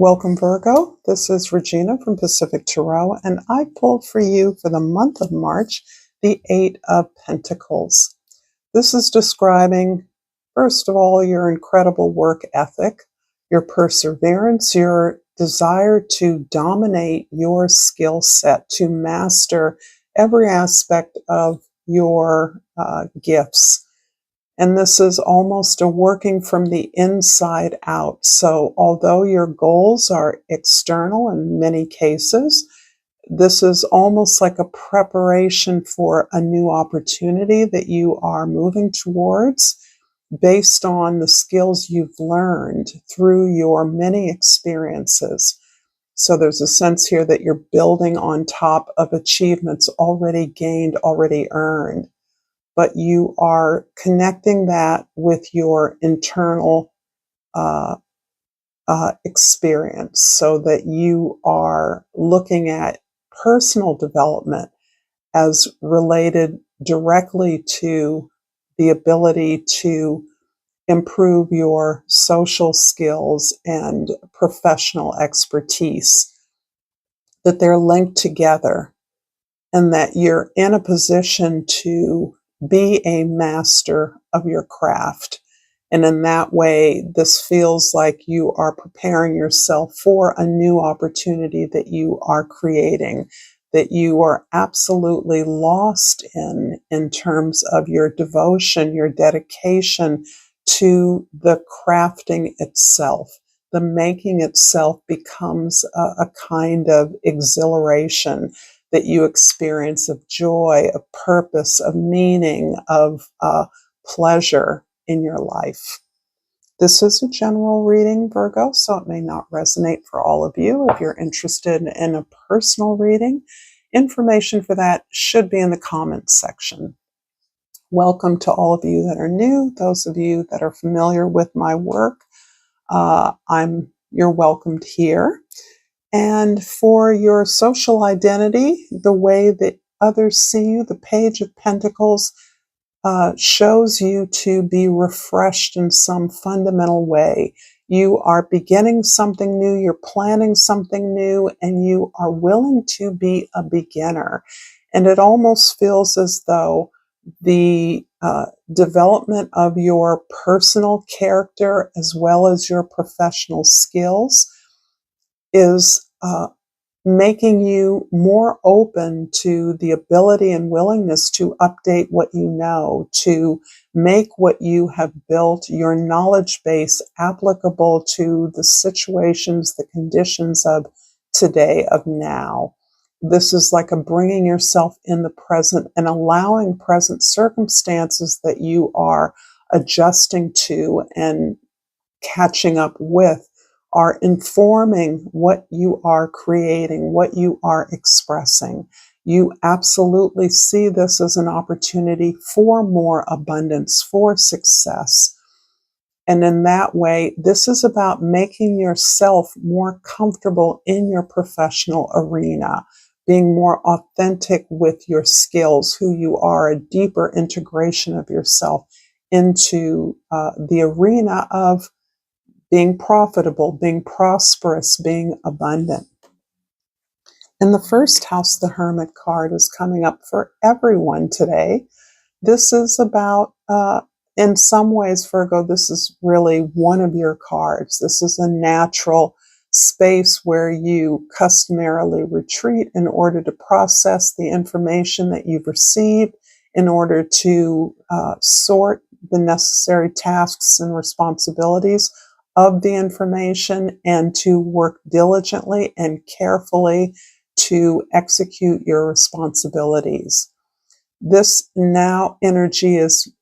Welcome, Virgo. This is Regina from Pacific Tarot, and I pulled for you for the month of March the Eight of Pentacles. This is describing, first of all, your incredible work ethic, your perseverance, your desire to dominate your skill set, to master every aspect of your gifts. And this is almost a working from the inside out. So although your goals are external in many cases, this is almost like a preparation for a new opportunity that you are moving towards based on the skills you've learned through your many experiences. So there's a sense here that you're building on top of achievements already gained, already earned. But you are connecting that with your internal experience so that you are looking at personal development as related directly to the ability to improve your social skills and professional expertise, that they're linked together and that you're in a position to be a master of your craft. And in that way, this feels like you are preparing yourself for a new opportunity that you are creating, that you are absolutely lost in terms of your devotion, your dedication to the crafting itself. The making itself becomes a kind of exhilaration that you experience of joy, of purpose, of meaning, of pleasure in your life. This is a general reading, Virgo, so it may not resonate for all of you. If you're interested in a personal reading, information for that should be in the comments section. Welcome to all of you that are new. Those of you that are familiar with my work, you're welcomed here. And for your social identity, the way that others see you, the Page of Pentacles shows you to be refreshed in some fundamental way. You are beginning something new, you're planning something new, and you are willing to be a beginner. And it almost feels as though the development of your personal character as well as your professional skills is making you more open to the ability and willingness to update what you know, to make what you have built, your knowledge base, applicable to the situations, the conditions of today, of now. This is like a bringing yourself in the present and allowing present circumstances that you are adjusting to and catching up with are informing what you are creating, what you are expressing. You absolutely see this as an opportunity for more abundance, for success. And in that way, this is about making yourself more comfortable in your professional arena, being more authentic with your skills, who you are, a deeper integration of yourself into the arena of being profitable, being prosperous, being abundant. In the first house, the Hermit card is coming up for everyone today. This is about, in some ways, Virgo, this is really one of your cards. This is a natural space where you customarily retreat in order to process the information that you've received, in order to sort the necessary tasks and responsibilities of the information, and to work diligently and carefully to execute your responsibilities. This now energy is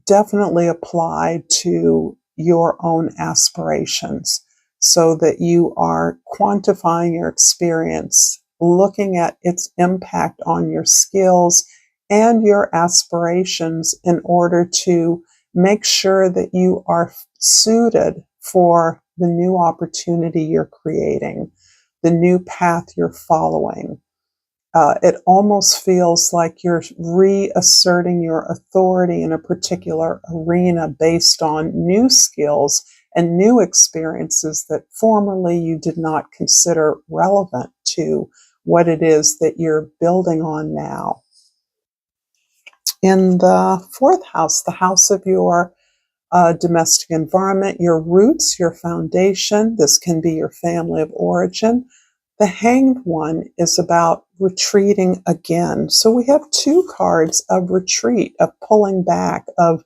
definitely applied to your own aspirations, so that you are quantifying your experience, looking at its impact on your skills and your aspirations in order to make sure that you are suited for the new opportunity you're creating, the new path you're following. It almost feels like you're reasserting your authority in a particular arena based on new skills and new experiences that formerly you did not consider relevant to what it is that you're building on now. In the fourth house, the house of your domestic environment, your roots, your foundation, this can be your family of origin. The Hanged One is about retreating again. So we have two cards of retreat, of pulling back, of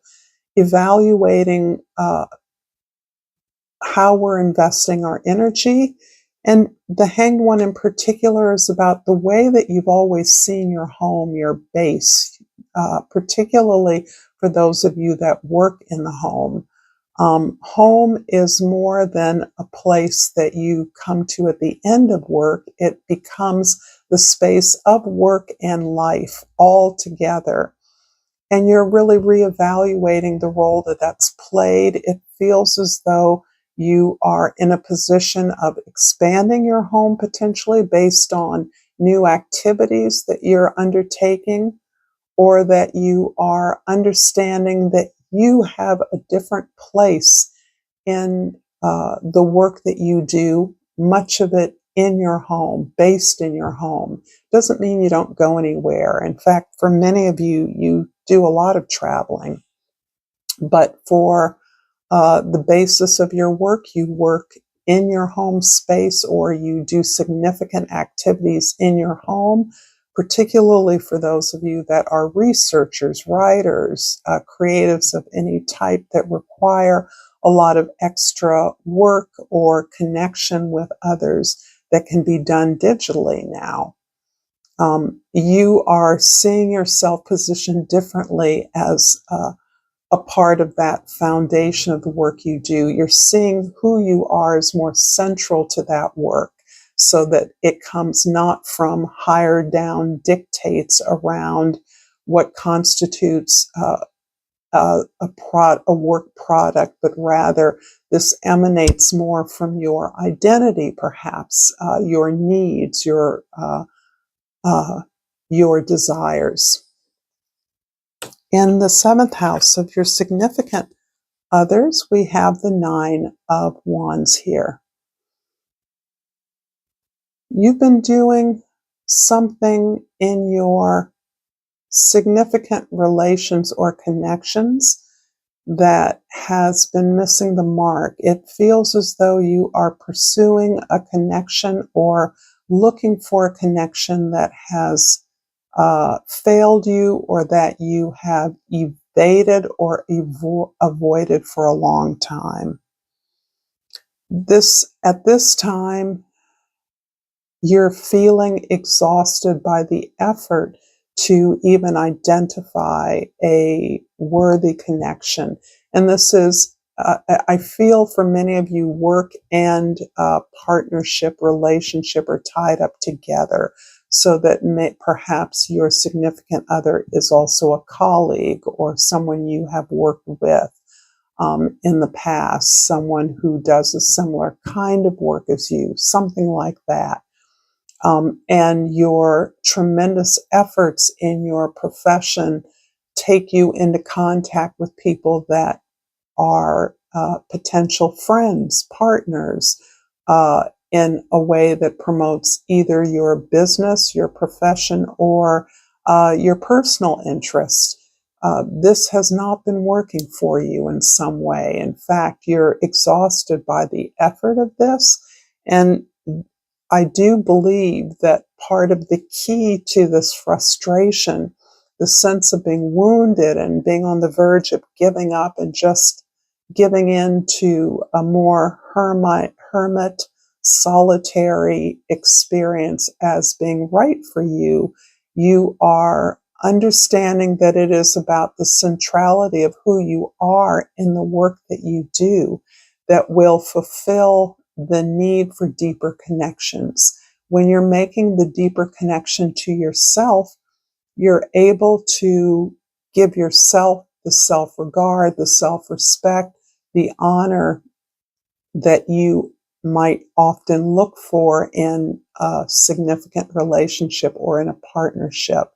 evaluating how we're investing our energy. And the Hanged One in particular is about the way that you've always seen your home, your base, particularly for those of you that work in the home. Home is more than a place that you come to at the end of work. It becomes the space of work and life all together. And you're really reevaluating the role that that's played. It feels as though you are in a position of expanding your home potentially based on new activities that you're undertaking, or that you are understanding that you have a different place in the work that you do, much of it in your home, based in your home. Doesn't mean you don't go anywhere. In fact, for many of you, you do a lot of traveling. But for the basis of your work, you work in your home space, or you do significant activities in your home, particularly for those of you that are researchers, writers, creatives of any type that require a lot of extra work or connection with others that can be done digitally now. You are seeing yourself positioned differently as a part of that foundation of the work you do. You're seeing who you are as more central to that work, so that it comes not from higher down dictates around what constitutes a work product, but rather this emanates more from your identity, perhaps your needs, your desires. In the seventh house of your significant others, we have the Nine of Wands here. You've been doing something in your significant relations or connections that has been missing the mark. It feels as though you are pursuing a connection or looking for a connection that has failed you, or that you have evaded or avoided for a long time. At this time, you're feeling exhausted by the effort to even identify a worthy connection. And this is, I feel for many of you, work and partnership, relationship are tied up together, so that perhaps your significant other is also a colleague or someone you have worked with in the past, someone who does a similar kind of work as you, something like that. And your tremendous efforts in your profession take you into contact with people that are potential friends, partners, in a way that promotes either your business, your profession, or your personal interest. This has not been working for you in some way. In fact, you're exhausted by the effort of this. And I do believe that part of the key to this frustration, the sense of being wounded and being on the verge of giving up and just giving in to a more hermit, solitary experience as being right for you, you are understanding that it is about the centrality of who you are in the work that you do that will fulfill the need for deeper connections. When you're making the deeper connection to yourself, you're able to give yourself the self-regard, the self-respect, the honor that you might often look for in a significant relationship or in a partnership.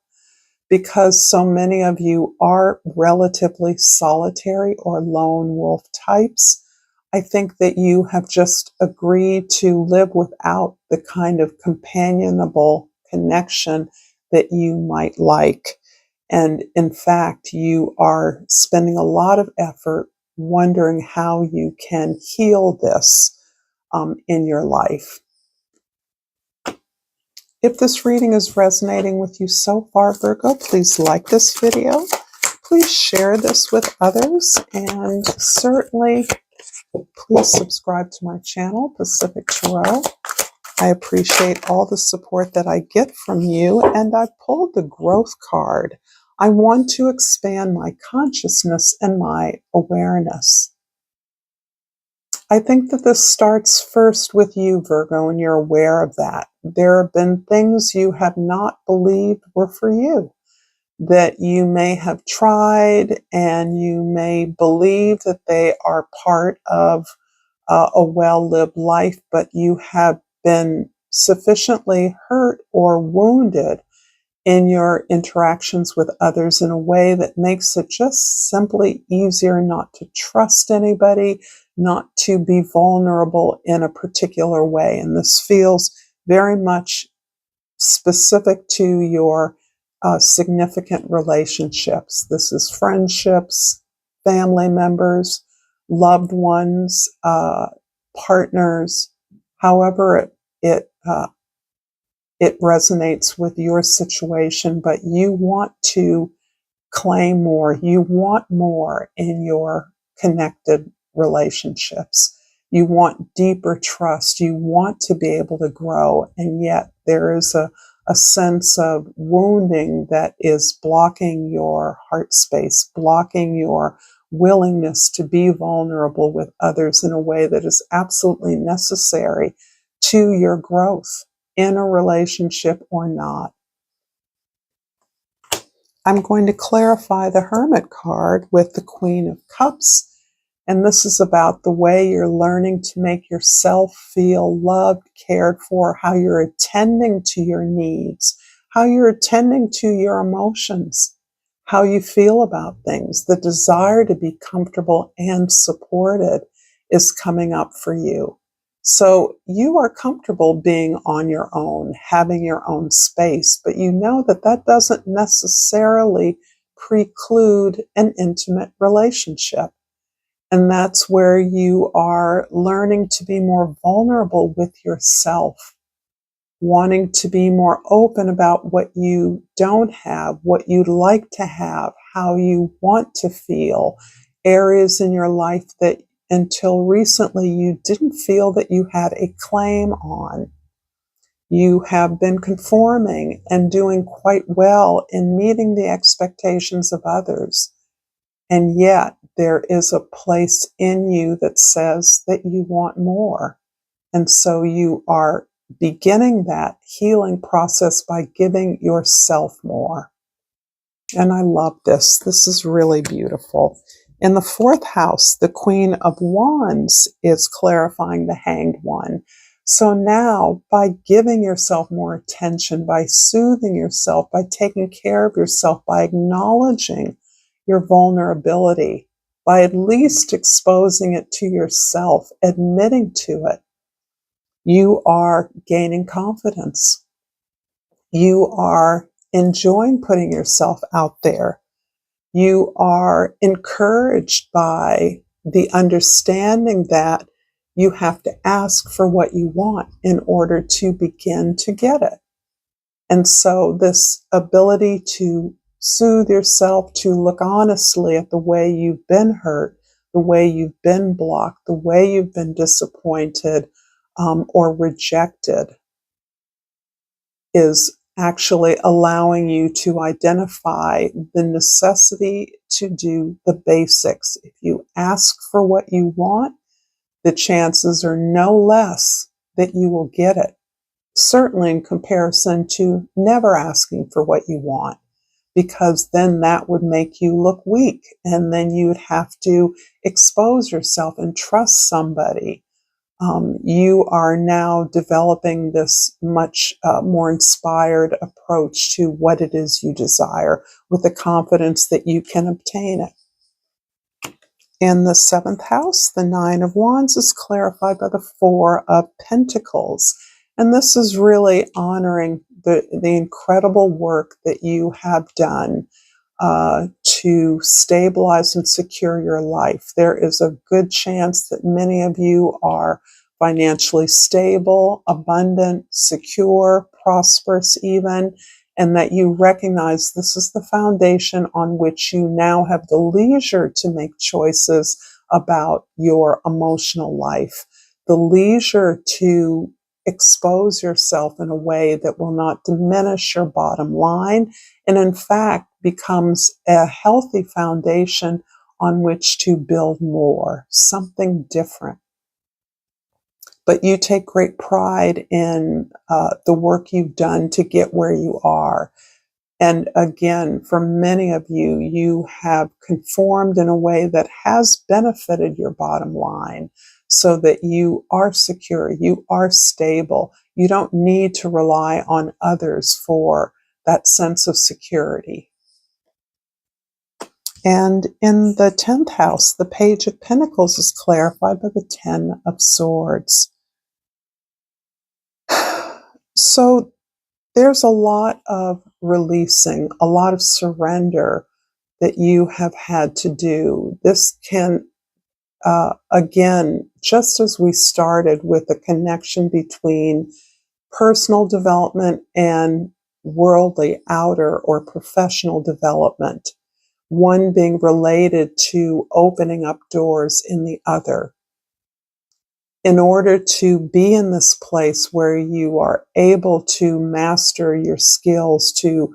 Because so many of you are relatively solitary or lone wolf types, I think that you have just agreed to live without the kind of companionable connection that you might like. And in fact, you are spending a lot of effort wondering how you can heal this in your life. If this reading is resonating with you so far, Virgo, please like this video. Please share this with others, and certainly please subscribe to my channel, Pacific Tarot. I appreciate all the support that I get from you, and I pulled the growth card. I want to expand my consciousness and my awareness. I think that this starts first with you, Virgo, and you're aware of that. There have been things you have not believed were for you, that you may have tried, and you may believe that they are part of a well-lived life, but you have been sufficiently hurt or wounded in your interactions with others in a way that makes it just simply easier not to trust anybody, not to be vulnerable in a particular way. And this feels very much specific to your significant relationships. This is friendships, family members, loved ones, partners, however it resonates with your situation, but you want to claim more. You want more in your connected relationships. You want deeper trust. You want to be able to grow, and yet there is a sense of wounding that is blocking your heart space, blocking your willingness to be vulnerable with others in a way that is absolutely necessary to your growth in a relationship or not. I'm going to clarify the Hermit card with the Queen of Cups, and this is about the way you're learning to make yourself feel loved, cared for, how you're attending to your needs, how you're attending to your emotions, how you feel about things. The desire to be comfortable and supported is coming up for you. So you are comfortable being on your own, having your own space, but you know that that doesn't necessarily preclude an intimate relationship. And that's where you are learning to be more vulnerable with yourself, wanting to be more open about what you don't have, what you'd like to have, how you want to feel, areas in your life that until recently you didn't feel that you had a claim on. You have been conforming and doing quite well in meeting the expectations of others. And yet there is a place in you that says that you want more. And so you are beginning that healing process by giving yourself more. And I love this. This is really beautiful. In the fourth house, the Queen of Wands is clarifying the Hanged One. So now, by giving yourself more attention, by soothing yourself, by taking care of yourself, by acknowledging your vulnerability, by at least exposing it to yourself, admitting to it, you are gaining confidence. You are enjoying putting yourself out there. You are encouraged by the understanding that you have to ask for what you want in order to begin to get it. And so this ability to soothe yourself, to look honestly at the way you've been hurt, the way you've been blocked, the way you've been disappointed or rejected, is actually allowing you to identify the necessity to do the basics. If you ask for what you want, the chances are no less that you will get it. Certainly in comparison to never asking for what you want, because then that would make you look weak, and then you would have to expose yourself and trust somebody. You are now developing this much more inspired approach to what it is you desire, with the confidence that you can obtain it. In the 7th house, the 9 of Wands is clarified by the 4 of Pentacles. And this is really honoring the incredible work that you have done to stabilize and secure your life. There is a good chance that many of you are financially stable, abundant, secure, prosperous even, and that you recognize this is the foundation on which you now have the leisure to make choices about your emotional life, the leisure to expose yourself in a way that will not diminish your bottom line, and in fact becomes a healthy foundation on which to build more, something different. But you take great pride in the work you've done to get where you are. And again, for many of you, you have conformed in a way that has benefited your bottom line so that you are secure, you are stable. You don't need to rely on others for that sense of security. And in the 10th house, the Page of Pentacles is clarified by the 10 of Swords. So there's a lot of releasing, a lot of surrender that you have had to do. This can, again, just as we started with the connection between personal development and worldly, outer, or professional development, one being related to opening up doors in the other. In order to be in this place where you are able to master your skills, to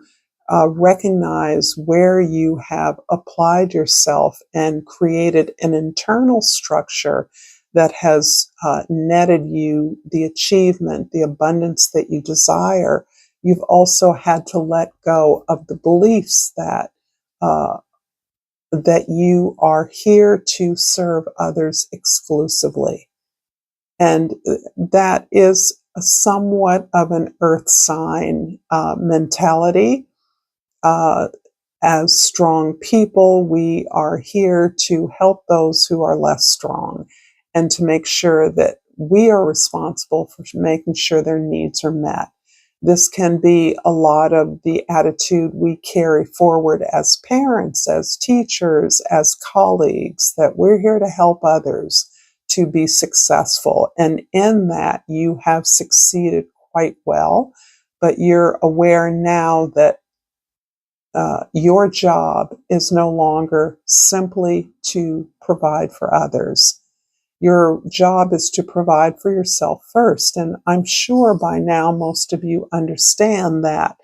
recognize where you have applied yourself and created an internal structure that has netted you the achievement, the abundance that you desire, you've also had to let go of the beliefs that that you are here to serve others exclusively. And that is somewhat of an earth sign mentality. As strong people, we are here to help those who are less strong and to make sure that we are responsible for making sure their needs are met. This can be a lot of the attitude we carry forward as parents, as teachers, as colleagues, that we're here to help others to be successful. And in that, you have succeeded quite well, but you're aware now that your job is no longer simply to provide for others. Your job is to provide for yourself first. And I'm sure by now most of you understand that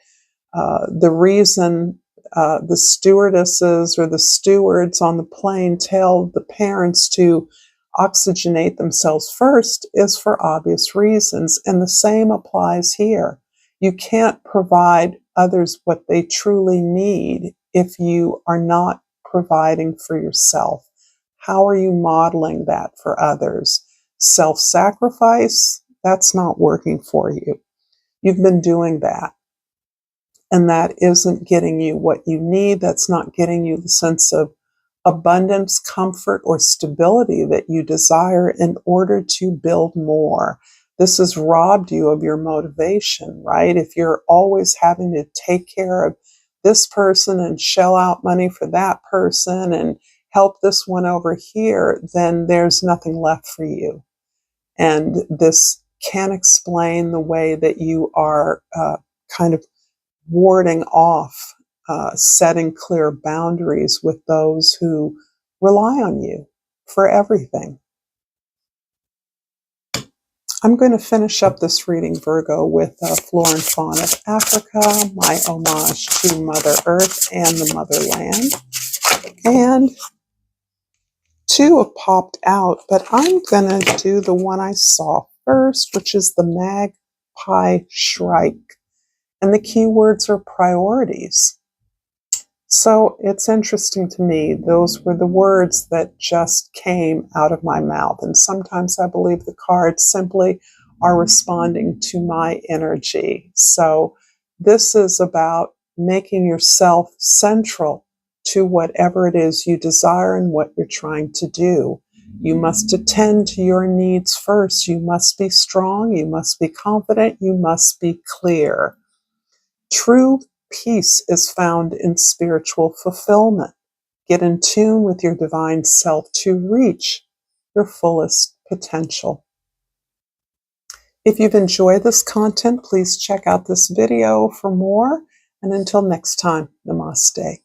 the reason the stewardesses or the stewards on the plane tell the parents to oxygenate themselves first is for obvious reasons. And the same applies here. You can't provide others what they truly need if you are not providing for yourself. How are you modeling that for others? Self-sacrifice, that's not working for you. You've been doing that, and that isn't getting you what you need. That's not getting you the sense of abundance, comfort, or stability that you desire in order to build more. This has robbed you of your motivation, right? If you're always having to take care of this person and shell out money for that person and help this one over here, then there's nothing left for you. And this can explain the way that you are kind of warding off, setting clear boundaries with those who rely on you for everything. I'm going to finish up this reading, Virgo, with Flora and Fauna of Africa, my homage to Mother Earth and the motherland. And two have popped out, but I'm going to do the one I saw first, which is the Magpie Shrike. And the keywords are priorities. So it's interesting to me, those were the words that just came out of my mouth. And sometimes I believe the cards simply are responding to my energy. So this is about making yourself central to whatever it is you desire and what you're trying to do. You must attend to your needs first. You must be strong. You must be confident. You must be clear. True peace is found in spiritual fulfillment. Get in tune with your divine self to reach your fullest potential. If you've enjoyed this content, please check out this video for more. And until next time, namaste.